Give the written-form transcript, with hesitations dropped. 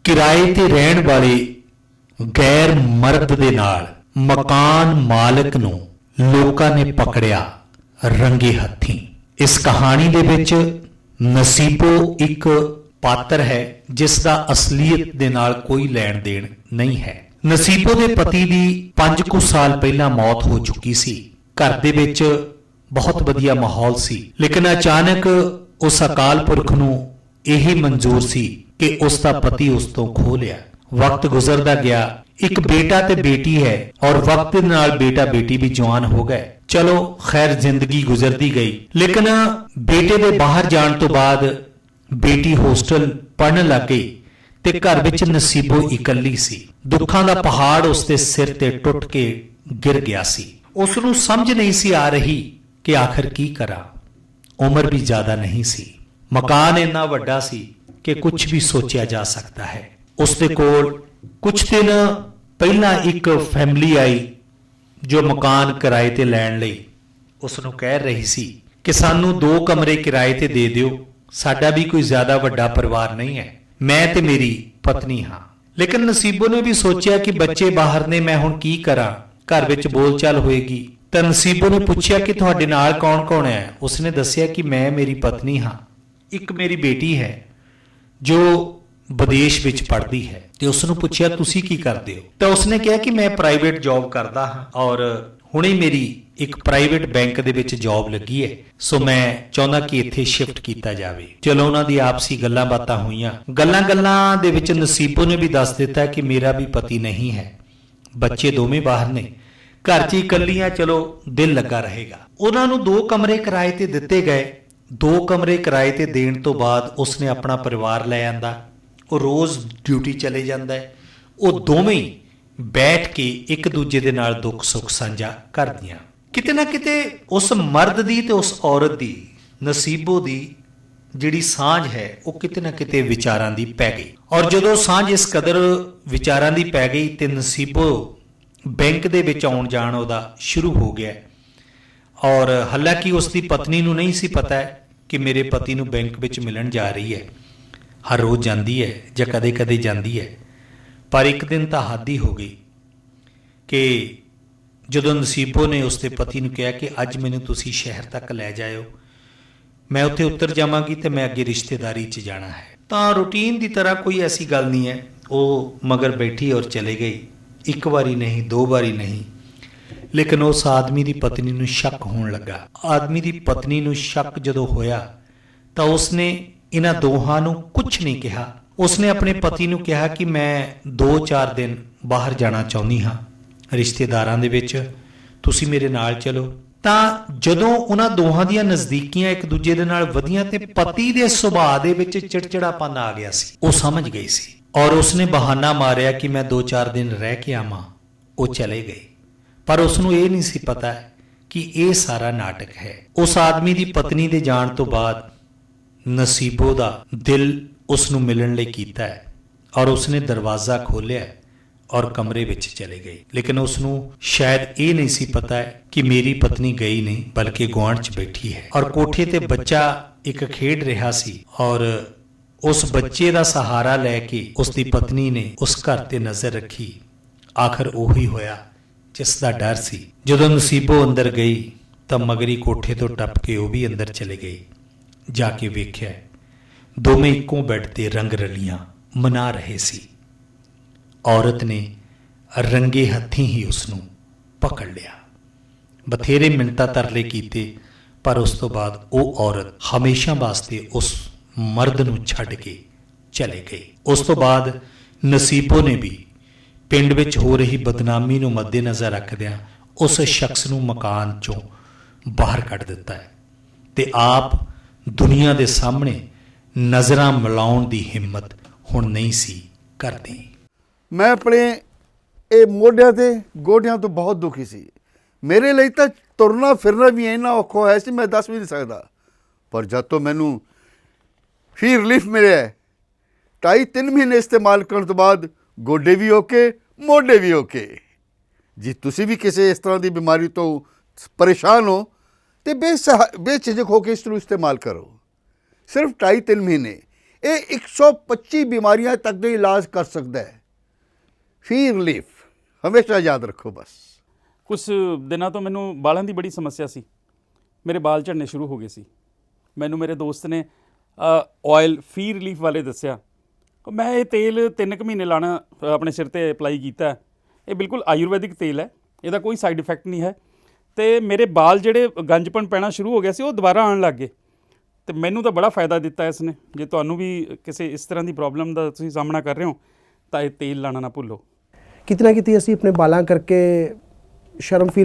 किराए ते रहण वाले गैर मर्द दे नाल मकान मालक नूं लोकां ने पकड़िया रंगे हत्थीं। इस कहानी दे विच नसीबो एक पात्र है जिसका असलीयत दे नाल कोई लैण देण नहीं है। नसीबो दे पति दी 5 कुछ साल पहला मौत हो चुकी सी। घर दे विच बहुत वधिया माहौल सी, लेकिन अचानक उस अकाल पुरख नूं यही मंजूर सी कि उसका पति उस तों खो लिया। वक्त गुजरदा गया, एक बेटा ते बेटी है और वक्त दे नाल बेटा बेटी भी जवान हो गए। चलो खैर जिंदगी गुजरदी गई, लेकिन बेटे दे बाहर जाण तो बाद बेटी होस्टल पढ़न लग गई ते घर विच नसीबो इकल्ली सी। दुखां दा पहाड़ उसके सिर ते टुट के गिर गया सी। उसनूं समझ नहीं सी आ रही कि आखिर की करा। उम्र भी ज्यादा नहीं सी, मकान इन्ना वड्डा सी कि कुछ भी सोचा जा सकता है। उसके कोल कुछ दिन पहला एक फैमिली आई जो मकान किराए ते लैण लई उसनूं कह रही सी कि सानू 2 कमरे किराए ते दे दिओ, साडा भी कोई ज्यादा वड्डा परिवार नहीं है, मैं ते मेरी पत्नी हाँ। लेकिन नसीबो ने भी सोचा कि बच्चे बाहर ने, मैं हुण की करा, घर विच बोलचाल होएगी। तो नसीबो ने पूछा कि तुहाडे नाल कौन कौन है। उसने दस्सिया कि मैं, मेरी पत्नी हाँ, एक मेरी बेटी है जो विदेश विच पढ़दी है। ते उसनूं पुछया तुसीं की करदे हो। तो उसने कहा कि मैं प्राइवेट जॉब करदा हाँ और हुणे मेरी एक private bank they which job लगी है, सो मैं चाहुंदा कि इत्थे शिफ्ट कीता जावे। चलो उन्हां दी आपसी गल्लां बातां होईयां। गल्लां दे विच नसीबो ने भी दस दिता कि मेरा भी पति नहीं है, बच्चे दोवें बाहर ने, घर च इकल्लियां, चलो दिल लगा रहेगा। उन्हां नूं 2 कमरे किराए ते दिते गए। 2 कमरे किराए ते देण तो बाद उसने अपना परिवार लै आंदा। वो रोज़ ड्यूटी चले जाता है। वो दोवें बैठ के एक दूजे दे नाल दुख सुख साझा करदियां। किते ना किते उस मर्द दी ते उस औरत दी, नसीबो दी जिहड़ी सांझ है वो किते ना किते विचारां दी पै गई। और जदों सांझ इस कदर विचारां दी पै गई ते नसीबो बैंक दे विच आउण जाण उहदा शुरू हो गया। और हालांकि उसकी पत्नी नूं नहीं सी पता है कि मेरे पति नूं बैंक विच मिलण जा रही है। हर रोज़ जाती है जां कदे कदे जाती है, पर एक दिन तो हद ही हो गई कि जदों नसीबो ने उसके पति नूं कहा कि अज मैनूं तुसीं शहर तक लै जाओ, मैं उत्थे उतर जावांगी तो मैं अगे रिश्तेदारी च जाना है। तो रूटीन की तरह कोई ऐसी गल नहीं है। वो मगर बैठी और चले गई, एक बारी नहीं, 2 बारी नहीं, लेकिन उस आदमी की पत्नी नूं शक होण लगा। आदमी की पत्नी नूं शक जदों होया तो उसने इन्हां दोहां नूं कुछ नहीं कहा। उसने अपने पति नूं कहा कि मैं 2-4 दिन बाहर जाना चाहुंदी हाँ रिश्तेदारां दे विच, तुसीं मेरे नाल चलो। तां जदों उन्हां दोहां दीयां नज़दीकियां एक दूजे दे नाल वधियां ते पति दे सुभाਅ दे विच चिड़चिड़ापन आ गया सी। वो समझ गई सी और उसने बहाना मारिया कि मैं 2-4 दिन रह के आवां। वो चले गए, पर उसनूं ये नहीं सी पता कि ये सारा नाटक है। उस आदमी की पत्नी दे जाण तो बाद नसीबो दा दिल उसनूं मिलण लई कीता है और उसने दरवाज़ा खोलिया और कमरे विच चले गई। लेकिन उसनूं शायद ये नहीं सी पता है कि मेरी पत्नी गई नहीं बल्कि गुआंढ च बैठी है और कोठे ते बच्चा एक खेड रहा सी और उस बच्चे का सहारा लैके उसकी पत्नी ने उस घर ते नज़र रखी। आखिर उही होया जिसका डर सी। जदों नसीबो अंदर गई तो मगरी कोठे तो टप के वह भी अंदर चले गई। जाके वेख्या दोवें इक्कों बैड ते रंग रलियां मना रहे सी। औरत ने रंगे हत्थीं ही उसनूं पकड़ लिया। बथेरे मिन्नतां तरले कीते, पर उस तो बाद वो औरत हमेशा वास्ते उस मर्द नूं छड्ड के चले गई। उस तो बाद नसीबो ने भी पिंड विच हो रही बदनामी नूं मद्देनज़र रखदिआं उस शख्स नूं मकान चों बाहर कढ दिता है ते आप दुनिया के सामने नज़रां मिलाउण दी हिम्मत हुण नहीं सी करदी। मैं अपने ये मोढिਆਂ ते गोडियां तो बहुत दुखी सी। मेरे लिए तो तुरना फिरना भी इन्ना औखा है सी, मैं दस भी नहीं सकता। पर जब तो मैनू फी रिलीफ मिले 2.5-3 महीने इस्तेमाल करने तो बाद गोडे भी ओके, मोढे भी ओके। जी तुसी भी किसी इस तरह की बीमारी तो परेशान हो तो बेझिझक होकर इसको इस्तेमाल करो। सिर्फ 2.5-3 महीने ਇਹ 125 ਬਿਮਾਰੀਆਂ ਤੱਕ ਦਾ ਇਲਾਜ ਕਰ ਸਕਦਾ ਹੈ। ਫੀ ਰਿਲੀਫ ਹਮੇਸ਼ਾ ਯਾਦ ਰੱਖੋ ਬਸ। ਕੁਝ ਦਿਨਾਂ ਤੋਂ ਮੈਨੂੰ ਵਾਲਾਂ ਦੀ ਬੜੀ ਸਮੱਸਿਆ ਸੀ। ਮੇਰੇ ਵਾਲ ਝੜਨੇ ਸ਼ੁਰੂ ਹੋ ਗਏ ਸੀ। ਮੈਨੂੰ ਮੇਰੇ ਦੋਸਤ ਨੇ ਆਇਲ ਫੀ ਰਿਲੀਫ ਵਾਲੇ ਦੱਸਿਆ। ਮੈਂ ਇਹ ਤੇਲ 3 ਕੁ ਮਹੀਨੇ ਲਾਣਾ ਆਪਣੇ ਸਿਰ ਤੇ ਅਪਲਾਈ ਕੀਤਾ। ਇਹ ਬਿਲਕੁਲ ਆਯੁਰਵੈਦਿਕ ਤੇਲ ਹੈ, ਇਹਦਾ ਕੋਈ ਸਾਈਡ ਇਫੈਕਟ ਨਹੀਂ ਹੈ। ਅਤੇ ਮੇਰੇ ਵਾਲ ਜਿਹੜੇ ਗੰਜਪਣ ਪੈਣਾ ਸ਼ੁਰੂ ਹੋ ਗਿਆ ਸੀ ਉਹ ਦੁਬਾਰਾ ਆਉਣ ਲੱਗ ਗਏ। ਅਤੇ ਮੈਨੂੰ ਤਾਂ ਬੜਾ ਫਾਇਦਾ ਦਿੱਤਾ ਇਸ ਨੇ। ਜੇ ਤੁਹਾਨੂੰ ਵੀ ਕਿਸੇ ਇਸ ਤਰ੍ਹਾਂ ਦੀ ਪ੍ਰੋਬਲਮ ਦਾ ਤੁਸੀਂ ਸਾਹਮਣਾ ਕਰ ਰਹੇ ਹੋ ਤਾਂ ਇਹ ਤੇਲ ਲਾਣਾ ਨਾ ਭੁੱਲੋ। ਕਿਤੇ ਨਾ ਕਿਤੇ ਅਸੀਂ ਆਪਣੇ ਬਾਲਾਂ ਕਰਕੇ ਸ਼ਰਮ ਫੀਲ